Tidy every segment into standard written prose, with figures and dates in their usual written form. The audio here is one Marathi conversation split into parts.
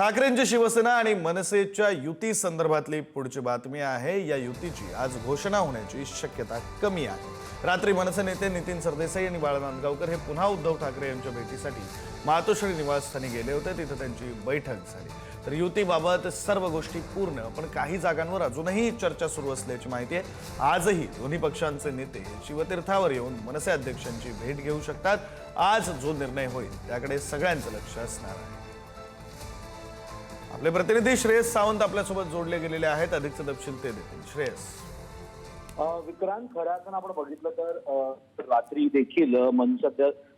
ठाकरेंची शिवसेना आणि मनसेच्या युती संदर्भातली पुढची बातमी आहे। या युतीची आज घोषणा होण्याची शक्यता कमी आहे। रात्री मनसे नेते नितीन सरदेसाई आणि बाळा नांदगावकर हे पुन्हा उद्धव ठाकरे यांच्या भेटीसाठी मातोश्री निवासस्थानी गेले होते। तिथे त्यांची बैठक झाली। तर युतीबाबत सर्व गोष्टी पूर्ण, पण काही जागांवर अजूनही चर्चा सुरू असल्याची माहिती आहे। आजही दोन्ही पक्षांचे नेते शिवतीर्थावर येऊन मनसे अध्यक्षांची भेट घेऊ शकतात। आज जो निर्णय होईल त्याकडे सगळ्यांचं लक्ष असणार आहे। आपले प्रतिनिधी श्रेयस सावंत आपल्यासोबत जोडले गेलेले आहेत। अधिकचे तपशील ते देतील। श्रेयस। विक्रांत, खऱ्या अर्थानं आपण बघितलं तर रात्री देखील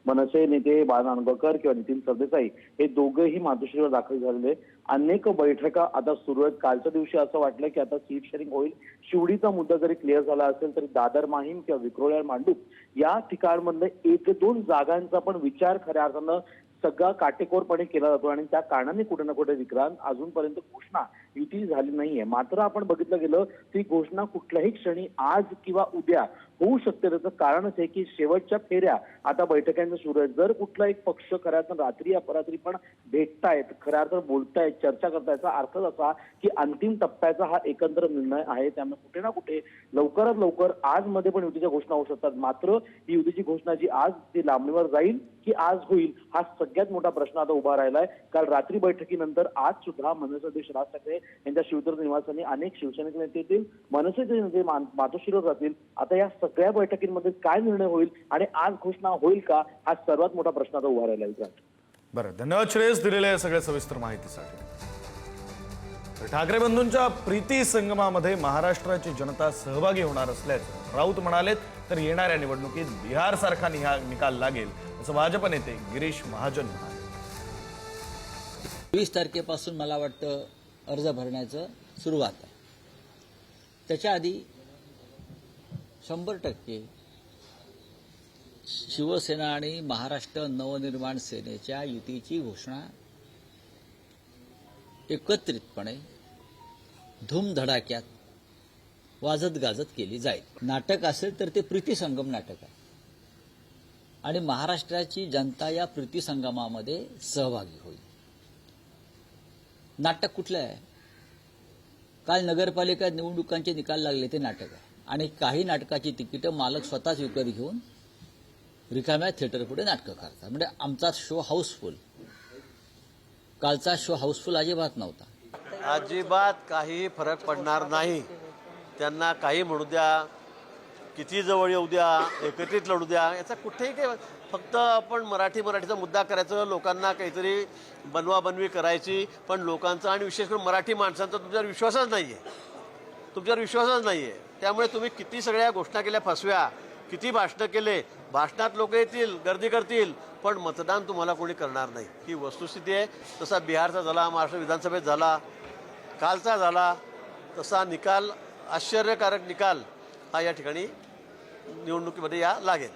मनसे नेते बाळा नांदगावकर किंवा नितीन सरदेसाई हे दोघेही मातोश्रीवर दाखल झालेले। अनेक बैठका आता सुरू आहेत। कालच्या दिवशी असं वाटलं की आता सीट शेअरिंग होईल। शिवडीचा मुद्दा जरी क्लिअर झाला असेल तरी दादर माहीम किंवा विक्रोळी मांडूप या ठिकाणांमधले 1-2 जागांचा पण विचार खऱ्या अर्थानं सगळा काटेकोरपणे केला जातो आणि त्या कारणाने कुठे ना कुठे विक्रांत अजूनपर्यंत घोषणा युती झाली नाहीये। मात्र आपण बघितलं गेलं ती घोषणा कुठल्याही क्षणी आज किंवा उद्या होऊ शकते। त्याचं कारणच आहे की शेवटच्या फेऱ्या आता बैठकांच्या सुरू आहेत। जर कुठला एक पक्ष खऱ्या अर्थानं रात्री अपरात्री पण भेटतायत, खऱ्या अर्थानं बोलतायत, चर्चा करतायचा अर्थ असा की अंतिम टप्प्याचा हा एकंदर निर्णय आहे। त्यामुळे कुठे ना कुठे लवकरात लवकर आज मध्ये पण युतीच्या घोषणा होऊ शकतात। मात्र ही युतीची घोषणा जी आज ती लांबणीवर जाईल की आज होईल हा सगळ्यात मोठा प्रश्न आता उभा राहिलाय। काल रात्री बैठकीनंतर आज सुद्धा मनसे अध्यक्ष राज ठाकरे यांच्या शिवतीर्थ निवासाने अनेक शिवसैनिक नेते येतील, मनसेचे नेते मातोश्रीवर जातील। आता या सगळ्या बैठकींमध्ये काय निर्णय होईल आणि आज घोषणा होईल का हा सर्वात मोठा प्रश्न आता उभा राहिला। बरं, धन्यवाद श्रेयस दिलेल्या या सगळ्या सविस्तर माहितीसाठी। ठाकरे बंधूंच्या प्रीती संगमामध्ये महाराष्ट्राची जनता सहभागी होणार असल्याचं राऊत म्हणालेत। तर येणाऱ्या निवडणुकीत बिहार सारखा निकाल लागेल असं भाजप नेते गिरीश महाजन म्हणाले। 20 तारखेपासून मला वाटतं अर्ज भरण्याचं सुरुवात आहे। त्याच्या आधी 100% शिवसेना आणि महाराष्ट्र नवनिर्माण सेनेच्या युतीची घोषणा एकत्रितपणे धूमधडाक्यात वाजत गाजत केली जाईल। नाटक असेल तर ते प्रीती संगम नाटक आहे आणि महाराष्ट्राची जनता या प्रीती संगमामध्ये सहभागी होईल। नाटक कुठलं आहे? काल नगरपालिका निवडणुकांचे निकाल लागले ते नाटक आहे आणि काही नाटकाची तिकीटं मालक स्वतःच विकत घेऊन रिकाम्या थिएटर पुढे नाटकं करतात। म्हणजे आमचा शो हाऊसफुल, कालचा शो हाऊसफुल अजिबात नव्हता। अजिबात काही फरक पडणार नाही। त्यांना काही म्हणू द्या, किती जवळ येऊ द्या, एकत्रित लढू द्या, याचा कुठेही काही फक्त आपण मराठीचा मुद्दा करायचं, लोकांना काहीतरी बनवाबनवी करायची, पण लोकांचा आणि विशेष करून मराठी माणसांचा तुमच्यावर विश्वासच नाहीये। त्यामुळे तुम्ही किती सगळ्या घोषणा केल्या फसव्या, किती भाषणं केले, भाषणात लोक येतील, गर्दी करतील, पण मतदान तुम्हाला कोणी करणार नाही। ही वस्तुस्थिती आहे। तसा बिहारचा झाला, महाराष्ट्र विधानसभेत झाला, कालचा झाला, तसा निकाल, आश्चर्यकारक निकाल हा या ठिकाणी निवडणुकीमध्ये लागेल।